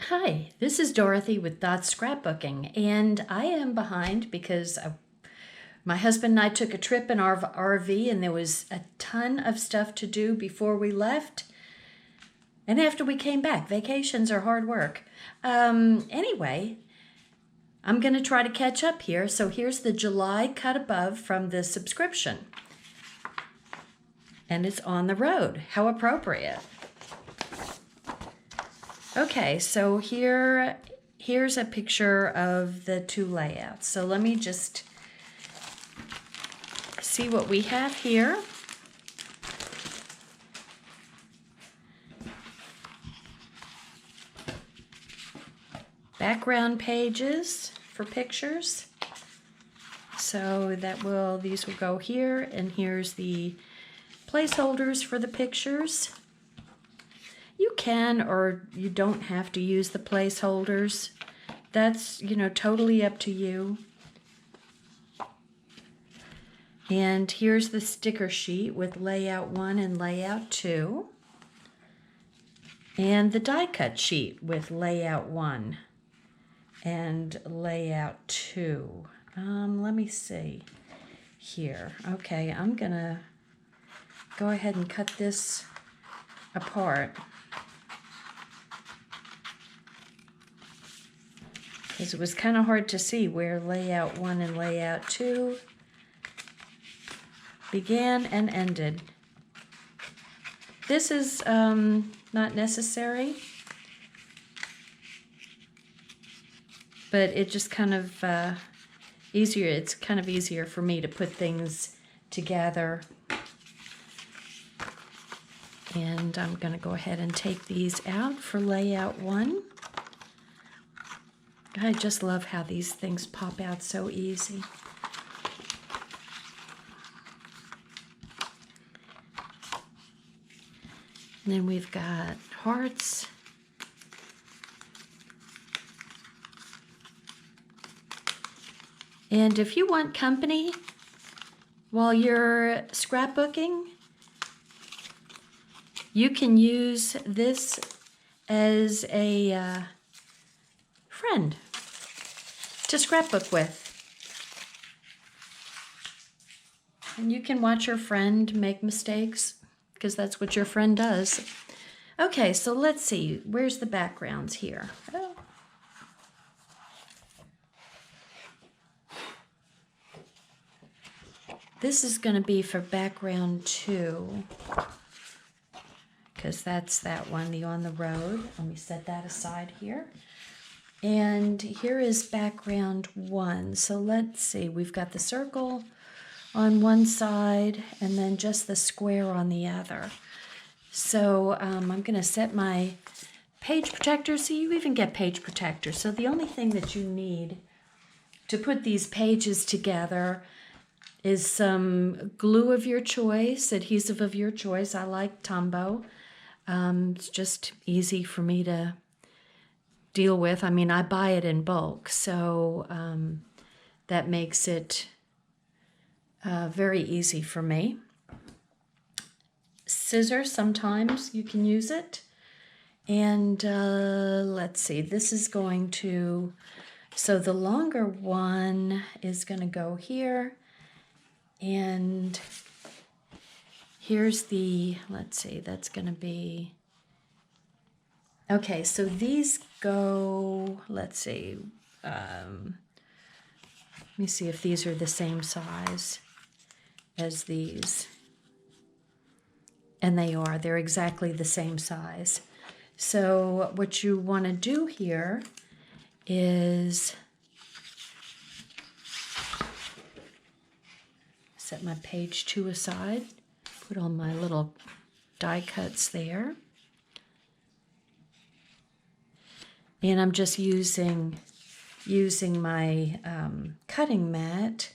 Hi, this is Dorothy with Dot's Scrapbooking, and I am behind because my husband and I took a trip in our RV and there was a ton of stuff to do before we left and after we came back. Vacations are hard work. Anyway, I'm going to try to catch up here. So here's the July cut above from the subscription. And it's on the road. How appropriate. Okay, so here's a picture of the two layouts. So let me just see what we have here. Background pages for pictures. So these will go here, and here's the placeholders for the pictures. You can or you don't have to use the placeholders. That's, totally up to you. And here's the sticker sheet with layout 1 and layout 2. And the die cut sheet with layout 1 and layout 2. Let me see here. Okay, I'm gonna go ahead and cut this apart, because it was kind of hard to see where layout 1 and layout 2 began and ended. This is not necessary, but it just kind of easier. It's kind of easier for me to put things together. And I'm going to go ahead and take these out for layout 1. I just love how these things pop out so easy. And then we've got hearts. And if you want company while you're scrapbooking, you can use this as a friend to scrapbook with. And you can watch your friend make mistakes, because that's what your friend does. Okay, so let's see. Where's the backgrounds here? Oh. This is going to be for background 2, because that's that one, the on the road. Let me set that aside here. And here is background 1. So let's see, we've got the circle on one side and then just the square on the other. So I'm going to set my page protector. So you even get page protectors. So the only thing that you need to put these pages together is some glue of your choice, adhesive of your choice. I like Tombow. It's just easy for me to deal with. I mean, I buy it in bulk, so that makes it very easy for me. Scissors, sometimes you can use it. And let's see, this is going to, so the longer one is going to go here. And here's the, let's see, that's going to be, okay, so these go, let's see, let me see if these are the same size as these. And they are, they're exactly the same size. So what you want to do here is set my page 2 aside, put all my little die cuts there. And I'm just using my cutting mat,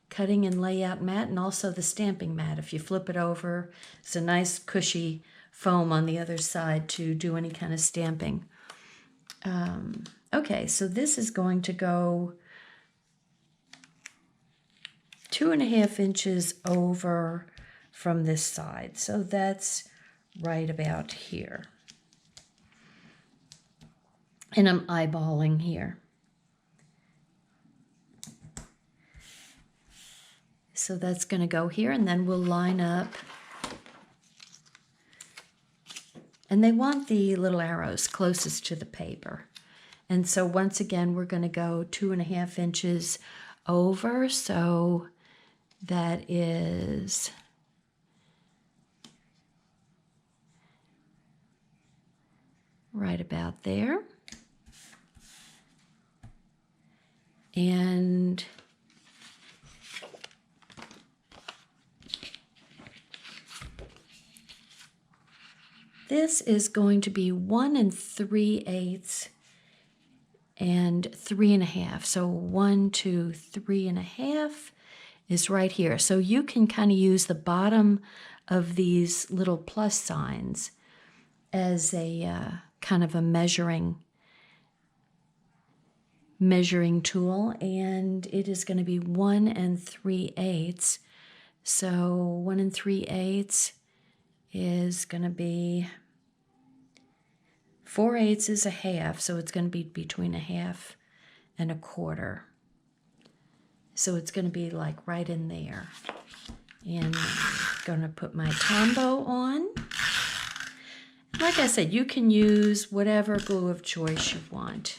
cutting and layout mat, and also the stamping mat. If you flip it over, it's a nice cushy foam on the other side to do any kind of stamping. Okay, so this is going to go 2.5 inches over from this side. So that's right about here. And I'm eyeballing here. So that's going to go here, and then we'll line up. And they want the little arrows closest to the paper. And so once again, we're going to go 2.5 inches over. So that is right about there. And this is going to be 1 3/8 and 3.5. So 1, 2, 3.5 is right here. So you can kind of use the bottom of these little plus signs as a kind of a measuring tool, and it is going to be 1 3/8. So 1 3/8 is going to be 4/8 is a half, so it's going to be between 1/2 and 1/4. So it's going to be like right in there. And I'm going to put my Tombow on. Like I said, you can use whatever glue of choice you want.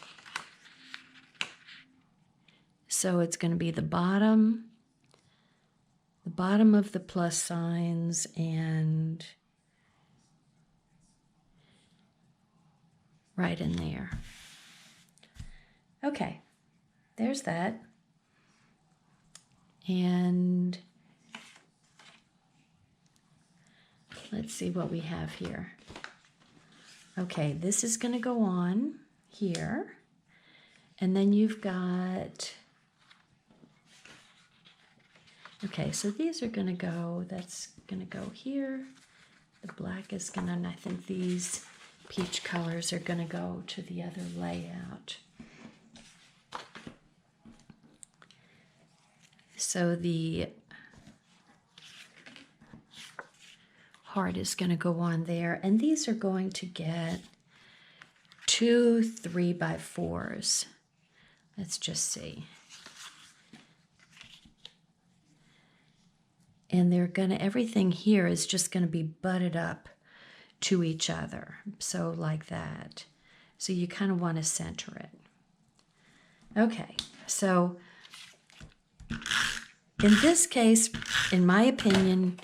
So it's going to be the bottom of the plus signs, and right in there. Okay, there's that. And let's see what we have here. Okay, this is going to go on here. And then you've got, okay, so these are going to go, that's going to go here. The black is going to, and I think these peach colors are going to go to the other layout. So the heart is going to go on there, and these are going to get 2 3x4s. Let's just see. And they're going to, everything here is just going to be butted up to each other. So like that. So you kind of want to center it. Okay, so in this case, in my opinion,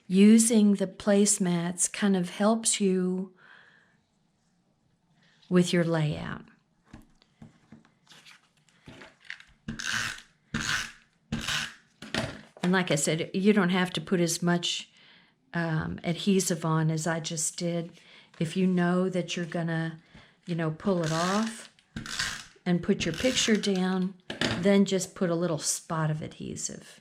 using the placemats kind of helps you with your layout. And like I said, you don't have to put as much adhesive on as I just did. If you know that you're gonna, pull it off and put your picture down, then just put a little spot of adhesive.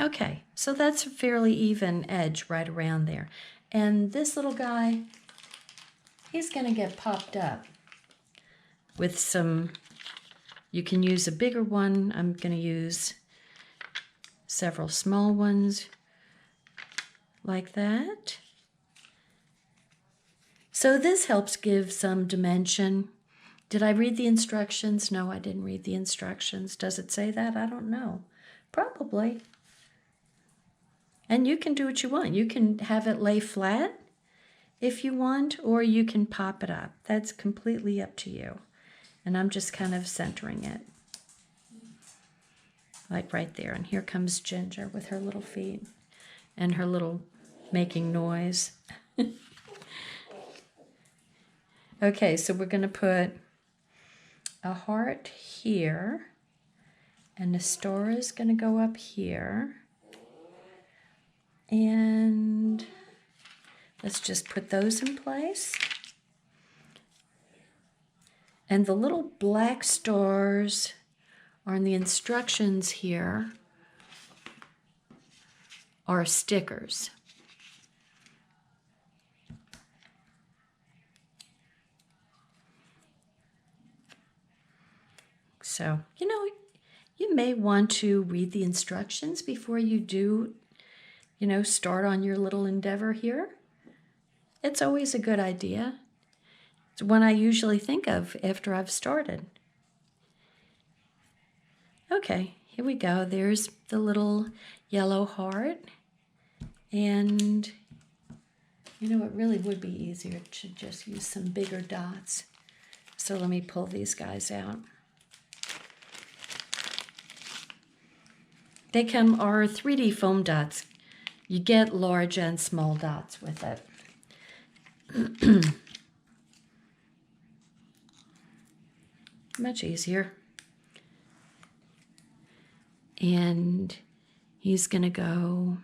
Okay, so that's a fairly even edge right around there. And this little guy, he's gonna get popped up with some, you can use a bigger one. I'm gonna use several small ones like that. So this helps give some dimension. Did I read the instructions? No, I didn't read the instructions. Does it say that? I don't know. Probably. And you can do what you want. You can have it lay flat if you want, or you can pop it up. That's completely up to you. And I'm just kind of centering it. Like right there. And here comes Ginger with her little feet and her little making noise. Okay, so we're going to put a heart here, and the star is going to go up here. And let's just put those in place. And the little black stars on the instructions here are stickers. So, you may want to read the instructions before you do, start on your little endeavor here. It's always a good idea. It's one I usually think of after I've started. Okay, here we go. There's the little yellow heart. And you know, it really would be easier to just use some bigger dots. So let me pull these guys out. They are 3D foam dots. You get large and small dots with it. Much easier. And he's gonna go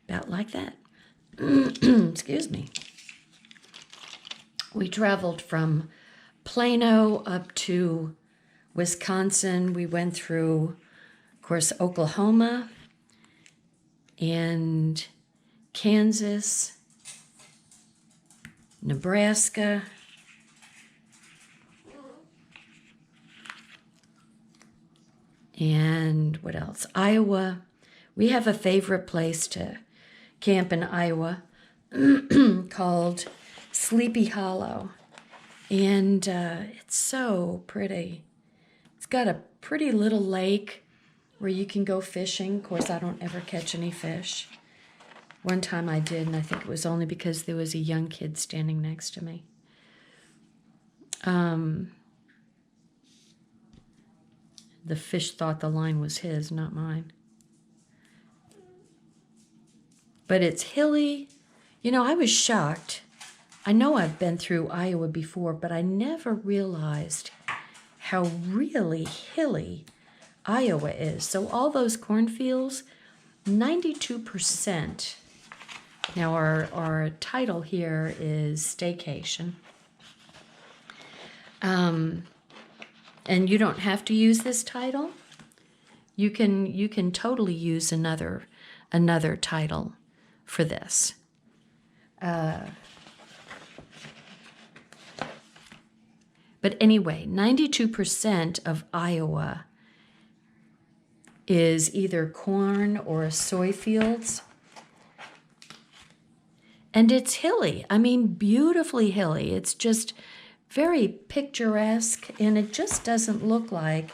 about like that. Excuse me. We traveled from Plano up to Wisconsin. We went through, of course, Oklahoma and Kansas, Nebraska, and what else? Iowa. We have a favorite place to camp in Iowa called Sleepy Hollow. And it's so pretty. It's got a pretty little lake where you can go fishing. Of course, I don't ever catch any fish. One time I did, and I think it was only because there was a young kid standing next to me. The fish thought the line was his, not mine. But it's hilly. You know, I was shocked. I know I've been through Iowa before, but I never realized how really hilly Iowa is. So all those cornfields, 92%. Now our title here is Staycation. And you don't have to use this title. You can totally use another title for this. But anyway, 92% of Iowa is either corn or soy fields. And it's hilly. I mean, beautifully hilly. It's just very picturesque, and it just doesn't look like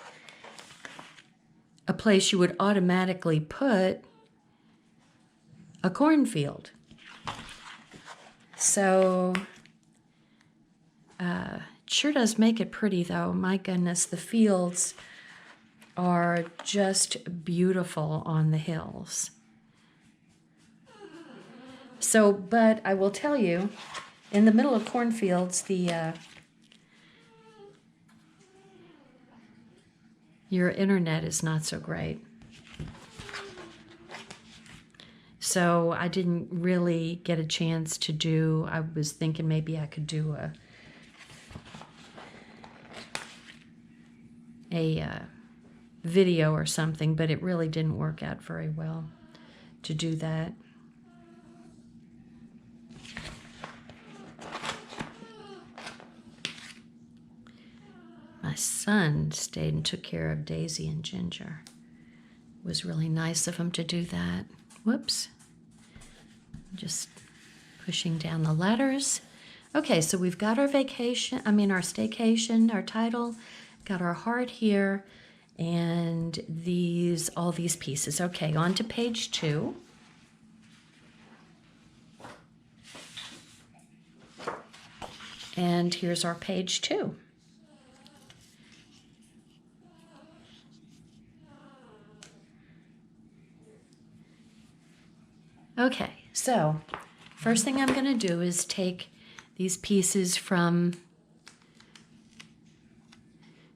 a place you would automatically put a cornfield. So, it sure does make it pretty, though. My goodness, the fields are just beautiful on the hills. So, but I will tell you, in the middle of cornfields, your internet is not so great. So I didn't really get a chance to do, I was thinking maybe I could do a video or something, but it really didn't work out very well to do that. My son stayed and took care of Daisy and Ginger. It was really nice of him to do that. Whoops. Just pushing down the letters. Okay, so we've got our staycation, our title, got our heart here, and all these pieces. Okay, on to page 2. And here's our page 2. Okay, so first thing I'm going to do is take these pieces from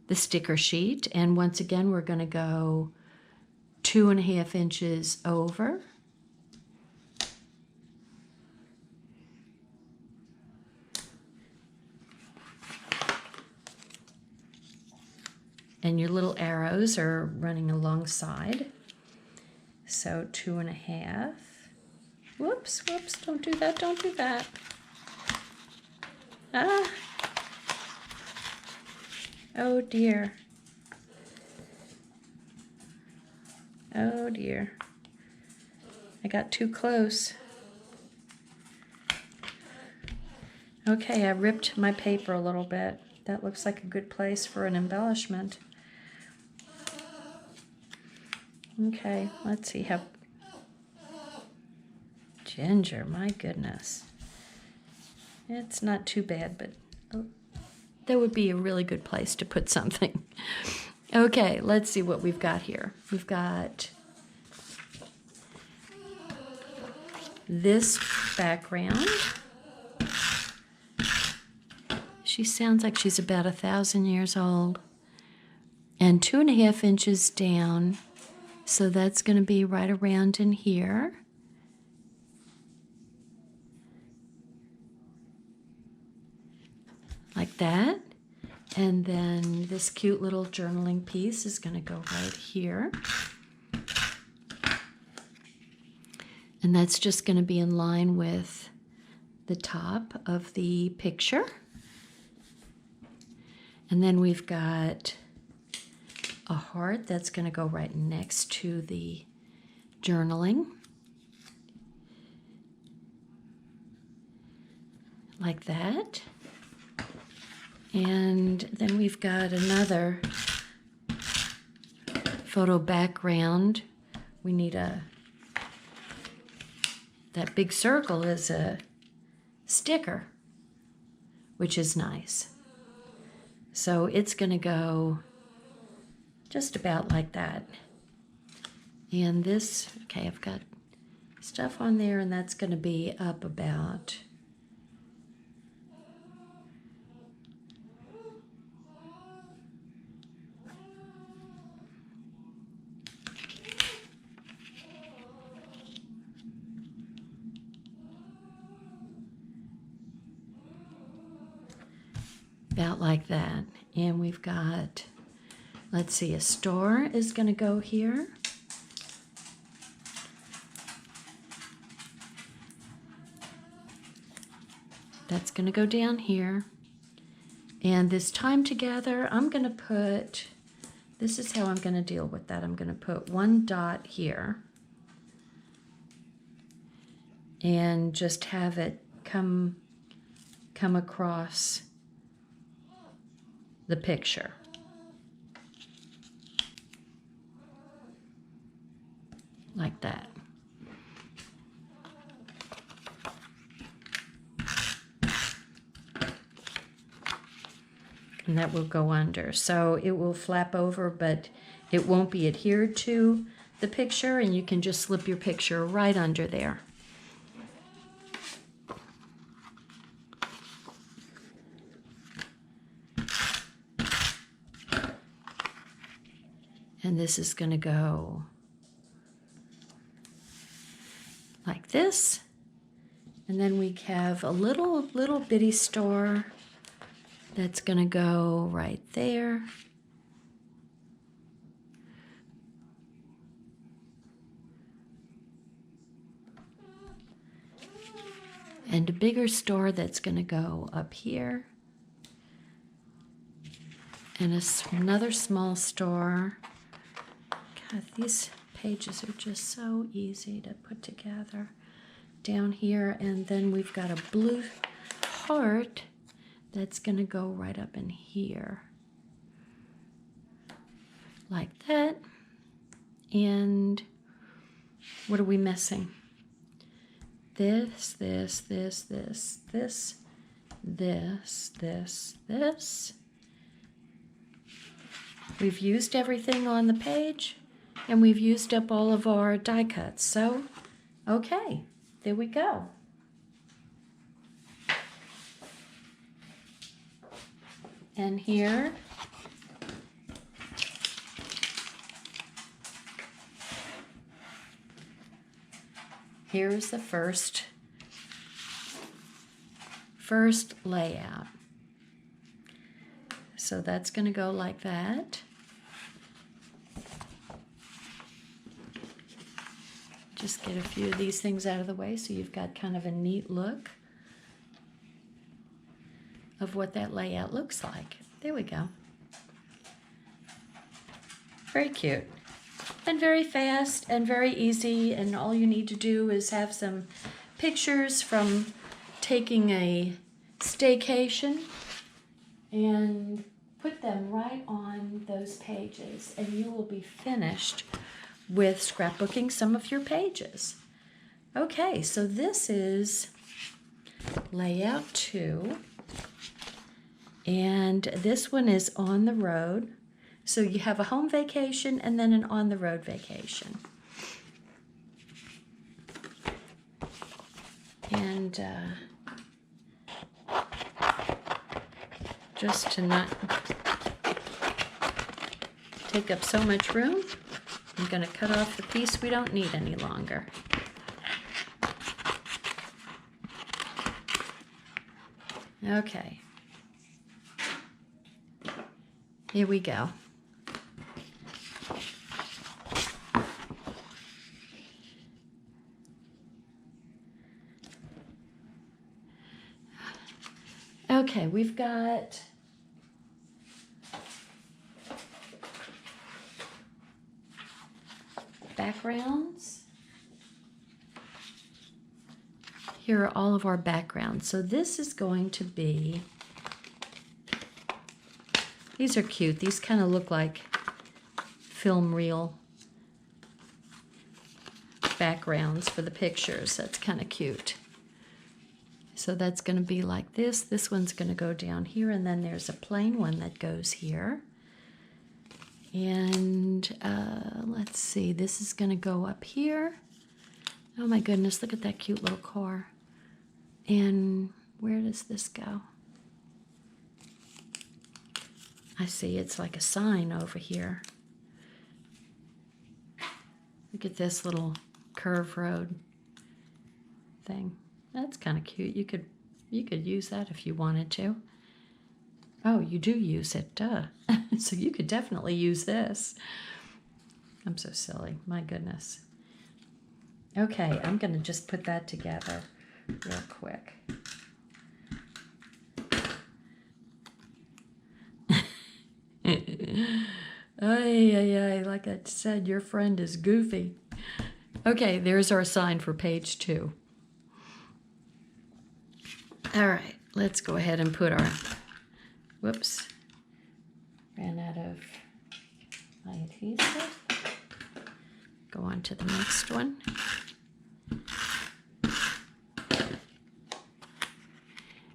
the sticker sheet, and once again we're going to go 2.5 inches over. And your little arrows are running alongside. So 2.5. Whoops, don't do that, don't do that. Ah. Oh dear. Oh dear. I got too close. Okay, I ripped my paper a little bit. That looks like a good place for an embellishment. Okay, let's see how... Ginger, my goodness. It's not too bad, but that would be a really good place to put something. Okay, let's see what we've got here. We've got this background. She sounds like she's about 1,000 years old. And 2.5 inches down. So that's going to be right around in here. Like that. And then this cute little journaling piece is going to go right here. And that's just going to be in line with the top of the picture. And then we've got a heart that's going to go right next to the journaling. Like that. And then we've got another photo background. We need that big circle is a sticker, which is nice. So it's going to go just about like that. And this, okay, I've got stuff on there, and that's going to be up about like that. And we've got, let's see, a star is going to go here. That's going to go down here. And this time together, I'm going to put, this is how I'm going to deal with that. I'm going to put one dot here and just have it come across the picture. Like that. And that will go under. So it will flap over, but it won't be adhered to the picture, and you can just slip your picture right under there. And this is going to go like this. And then we have a little bitty star that's going to go right there. And a bigger star that's going to go up here. And another small star. God, these pages are just so easy to put together. Down here, and then we've got a blue heart that's going to go right up in here. Like that. And what are we missing? This. We've used everything on the page, and we've used up all of our die cuts. So, okay, there we go. And here's the first layout. So that's going to go like that. Just get a few of these things out of the way so you've got kind of a neat look of what that layout looks like. There we go. Very cute. And very fast and very easy, and all you need to do is have some pictures from taking a staycation and put them right on those pages, and you will be finished with scrapbooking some of your pages. Okay, so this is layout 2, and this one is on the road. So you have a home vacation and then an on-the-road vacation. And just to not take up so much room, I'm going to cut off the piece we don't need any longer. Okay. Here we go. Okay, we've got backgrounds. Here are all of our backgrounds. So this is going to be, these are cute. These kind of look like film reel backgrounds for the pictures. That's kind of cute. So that's going to be like this. This one's going to go down here, and then there's a plain one that goes here. And let's see, this is going to go up here. Oh my goodness, look at that cute little car. And where does this go? I see it's like a sign over here. Look at this little curve road thing. That's kind of cute. You could use that if you wanted to. Oh, you do use it, duh. So you could definitely use this. I'm so silly, my goodness. Okay, I'm gonna just put that together real quick. Ay, like I said, your friend is goofy. Okay, there's our sign for page 2. All right, let's go ahead and put our, whoops, ran out of my adhesive. Go on to the next one.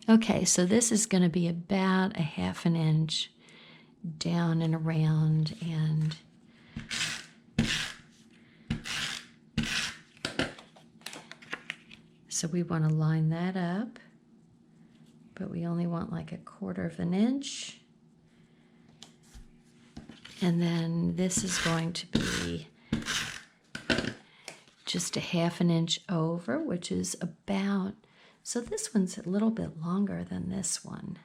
Okay, so this is going to be about 1/2 inch down and around, and so we want to line that up, but we only want like 1/4 inch. And then this is going to be just 1/2 inch over, which is about, so this one's a little bit longer than this one.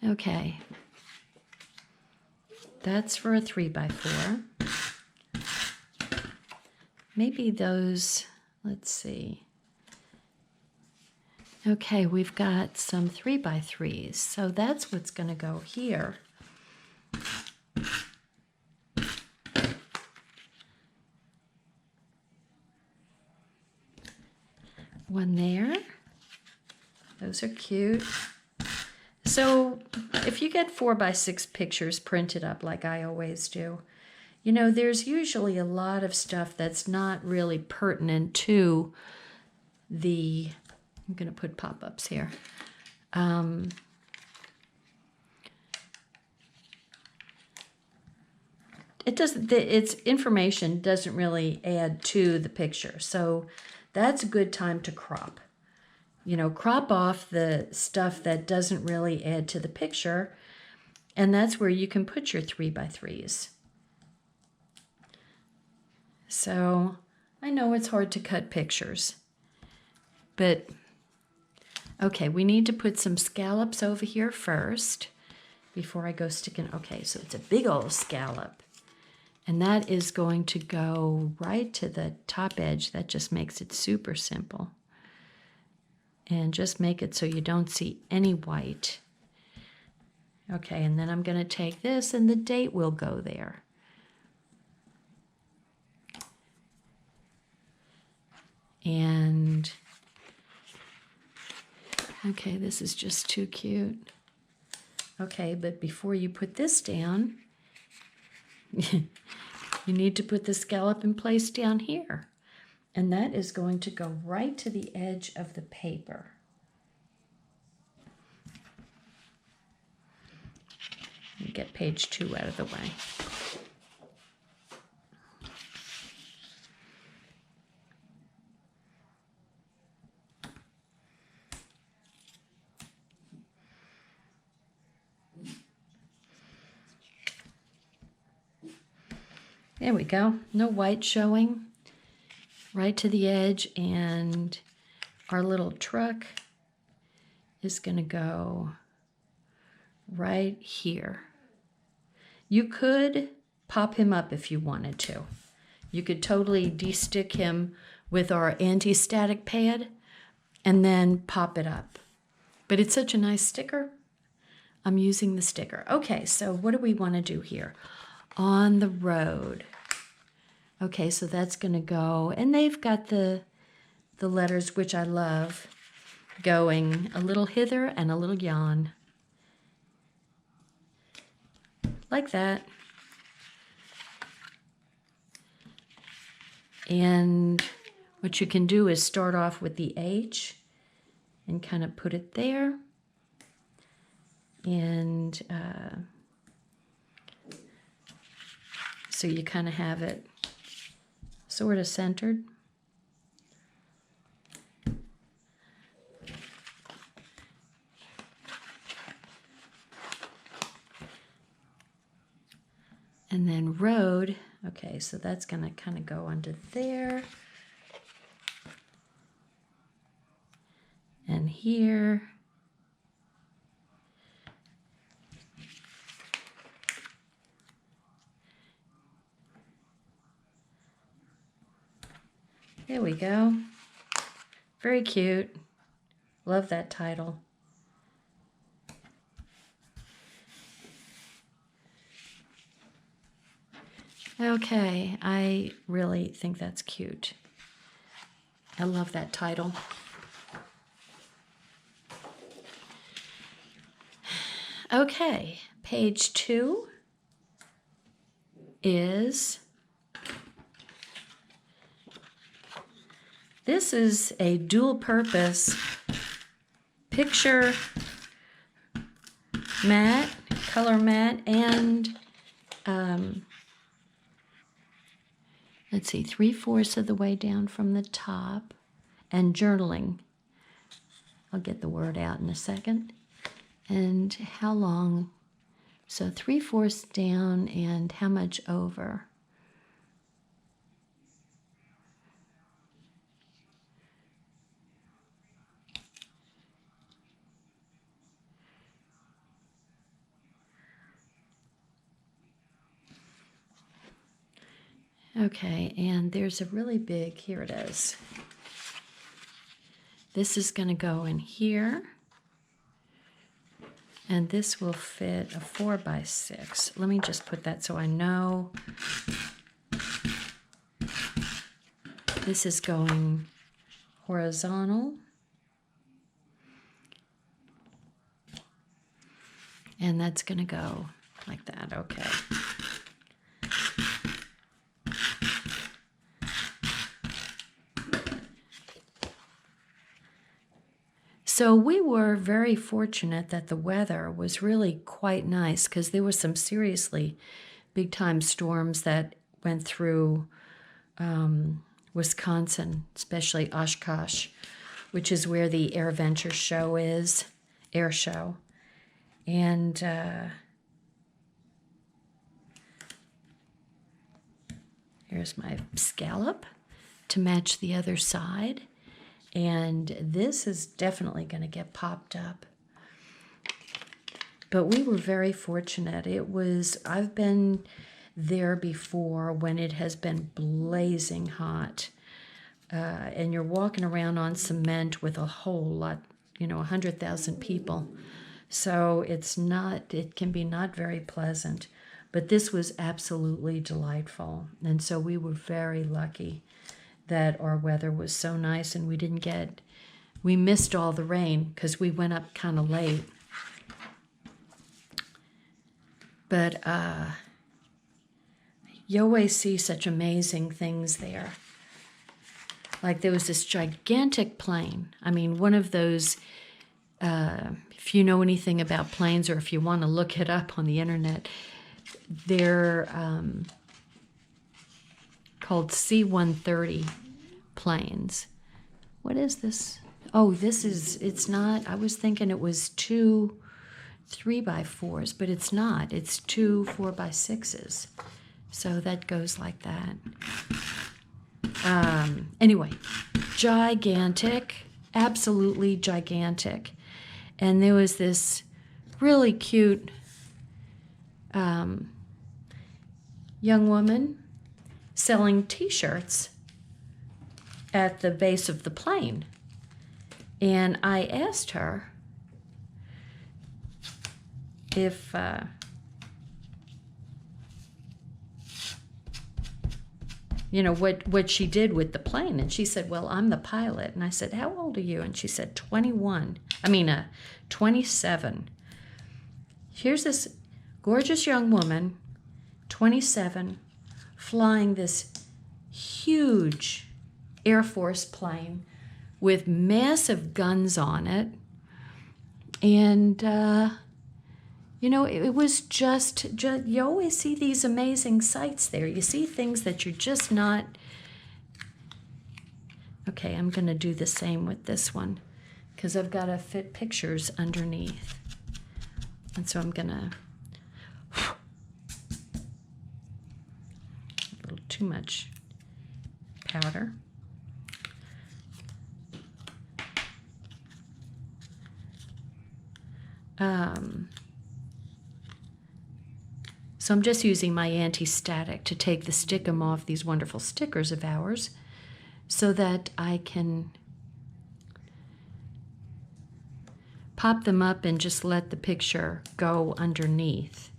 Okay, that's for a 3x4. Maybe those, let's see. Okay, we've got some 3x3s, so that's what's going to go here. One there. Those are cute. So if you get 4x6 pictures printed up like I always do, you know, there's usually a lot of stuff that's not really pertinent to the, I'm going to put pop-ups here. It doesn't, its information doesn't really add to the picture. So that's a good time to crop. You know, crop off the stuff that doesn't really add to the picture, and that's where you can put your 3x3s. So I know it's hard to cut pictures, but okay, we need to put some scallops over here first before I go sticking. Okay, so it's a big old scallop, and that is going to go right to the top edge. That just makes it super simple. And just make it so you don't see any white. Okay, and then I'm going to take this, and the date will go there. And okay, this is just too cute. Okay, but before you put this down, you need to put the scallop in place down here. And that is going to go right to the edge of the paper. Get page 2 out of the way. There we go. No white showing. Right to the edge, and our little truck is going to go right here. You could pop him up if you wanted to. You could totally de-stick him with our anti-static pad and then pop it up. But it's such a nice sticker. I'm using the sticker. Okay, so what do we want to do here? On the road. Okay, so that's going to go, and they've got the letters, which I love, going a little hither and a little yon. Like that. And what you can do is start off with the H and kind of put it there. And so you kind of have it sort of centered. And then road, okay, so that's going to kind of go under there. And here. There we go. Very cute. Love that title. Okay, I really think that's cute. I love that title. Okay, page 2 is, this is a dual purpose picture mat, color mat, and let's see, 3/4 of the way down from the top, and journaling. I'll get the word out in a second. And how long? So 3/4 down, and how much over? Okay, and there's a really big, here it is. This is going to go in here. And this will fit a 4x6. Let me just put that so I know. This is going horizontal. And that's going to go like that, okay. So we were very fortunate that the weather was really quite nice, because there were some seriously big time storms that went through Wisconsin, especially Oshkosh, which is where the AirVenture show is, air show. And here's my scallop to match the other side. And this is definitely going to get popped up. But we were very fortunate. I've been there before when it has been blazing hot. And you're walking around on cement with a whole lot, 100,000 people. So it can be not very pleasant. But this was absolutely delightful. And so we were very lucky that our weather was so nice and we missed all the rain because we went up kind of late. But you always see such amazing things there. Like there was this gigantic plane. I mean, one of those, if you know anything about planes or if you want to look it up on the internet, they're called C-130 planes. What is this? Oh, it's not, I was thinking it was 2 3x4s, but it's not. It's 2 4x6s. So that goes like that. Anyway, gigantic, absolutely gigantic. And there was this really cute young woman selling t-shirts at the base of the plane. And I asked her if you know what she did with the plane. And she said, well, I'm the pilot. And I said, how old are you? And she said 27. Here's this gorgeous young woman, 27, flying this huge Air Force plane with massive guns on it. And you know, it was just, you always see these amazing sights there. You see things that you're just not. Okay, I'm going to do the same with this one because I've got to fit pictures underneath. And so I'm going to, a little too much powder. So I'm just using my anti-static to take the stickum off these wonderful stickers of ours so that I can pop them up and just let the picture go underneath.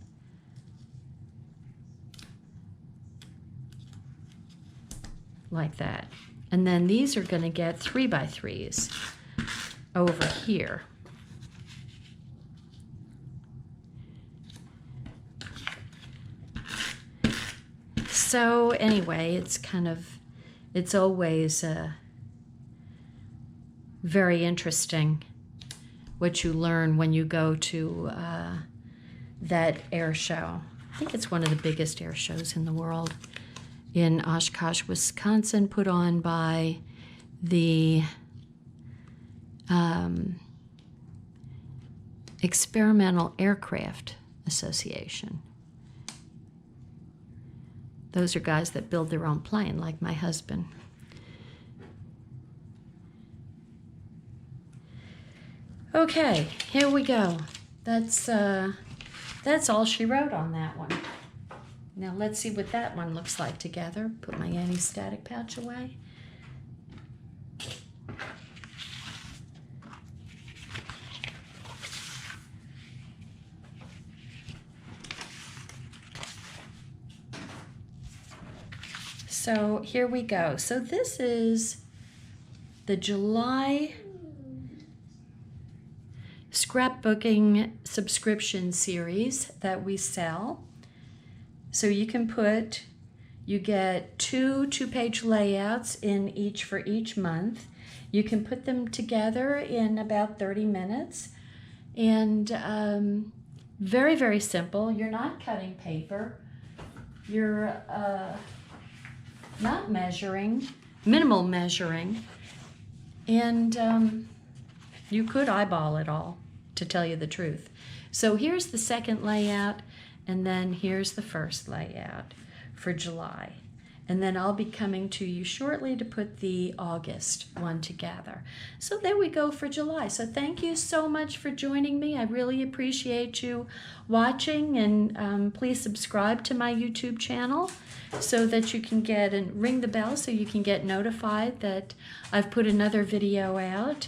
Like that. And then these are going to get 3x3s over here. So anyway, it's always very interesting what you learn when you go to that air show. I think it's one of the biggest air shows in the world in Oshkosh, Wisconsin, put on by the Experimental Aircraft Association. Those are guys that build their own plane, like my husband. Okay, here we go. That's all she wrote on that one. Now let's see what that one looks like together. Put my anti-static pouch away. So here we go. So this is the July scrapbooking subscription series that we sell. So you get two-page layouts in each for each month. You can put them together in about 30 minutes. And very, very simple. You're not cutting paper. You're not measuring, minimal measuring, and you could eyeball it all, to tell you the truth. So here's the second layout, and then here's the first layout for July. And then I'll be coming to you shortly to put the August one together. So there we go for July. So thank you so much for joining me. I really appreciate you watching, and please subscribe to my YouTube channel so that you can get, and ring the bell so you can get notified that I've put another video out.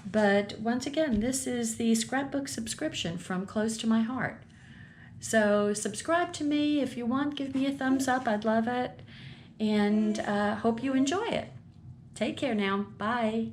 But once again, this is the scrapbook subscription from close to my heart. So subscribe to me if you want. Give me a thumbs up. I'd love it. And hope you enjoy it. Take care now. Bye.